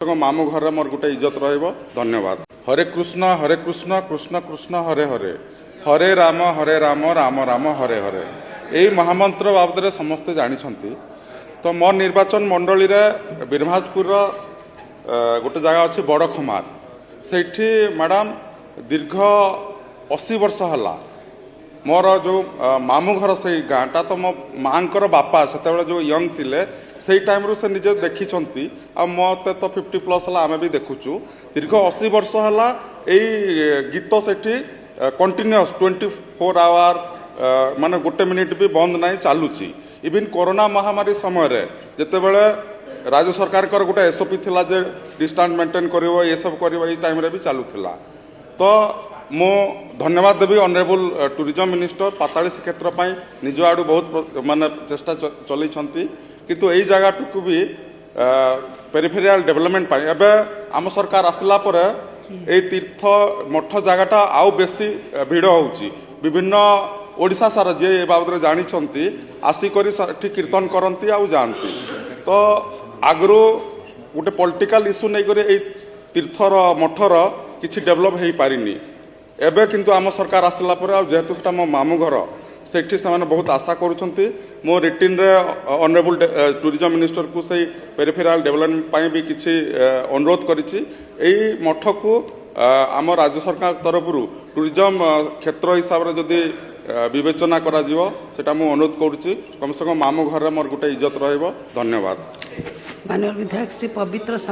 मामू घर मोर गोटे इज्जत रहिबो। धन्यवाद। हरे कृष्ण कृष्ण कृष्ण हरे हरे, हरे राम राम राम हरे हरे। यही महामंत्र बाबद समस्ते जानी। तो मोर निर्वाचन मंडली रे बीरभाजपुर गोटे जगह अच्छी बड़ खमार, सेठी मैडम दीर्घ 80 वर्ष हला मोर जो मामू घर से गाँटा, तो मो माँ बापा से जो यंग थिले से टाइम रू से निजे देखी आ मत तो 50+ है आम भी देखुचु। दीर्घ 80 वर्ष है यही गीत से कंटिन्यूअस 24 आवर माने गोटे मिनिट भी बंद नहीं चलुची। इवन कोरोना महामारी समय जितेबले राज्य सरकार गोटे एसओपी थिला जे डिस्टेंस मेंटेन करिवो ये सब करिवो, ये टाइम रे भी चलुथिला। तो मो धन्यवाद देवी ऑनरेबल टूरिज्म मिनिस्टर पाताली श्रीक्षेत्र पर निज आड़ू बहुत माने चेष्टा चलैछंती, किंतु यही जगह टुकु भी पेरिफेरियल डेवलपमेंट एबे आम सरकार आसला परे ए तीर्थ मठ जगहटा आउ बेसी भिड़ होउची। विभिन्न ओडिशा सारा जे बाबद जानी आसिक कीर्तन करती आउ जानती। तो आगु गोटे पॉलिटिकल इश्यू नहीं कर तीर्थर मठर किसी डेवलप हो पारिनी। एबे किंतु आम सरकार आसला परे जेहेतु सेटा मो मामू घर सेठी से बहुत आशा करुछंती। मो रिटिन रे ऑनरेबल टूरिज्म मिनिस्टर को से पेरिफेरियल डेवलपमेंट पाई भी किसी अनुरोध करिछि। एई मठ को आम राज्य सरकार तरफ टूरिज्म क्षेत्र हिसाब रे जदि विवेचना करा जिवो सेटा मु अनुरोध करुछि। कम से कम मामू घर मोर गोटे इज्जत रहिबो। धन्यवाद। माननीय विधायक श्री पवित्र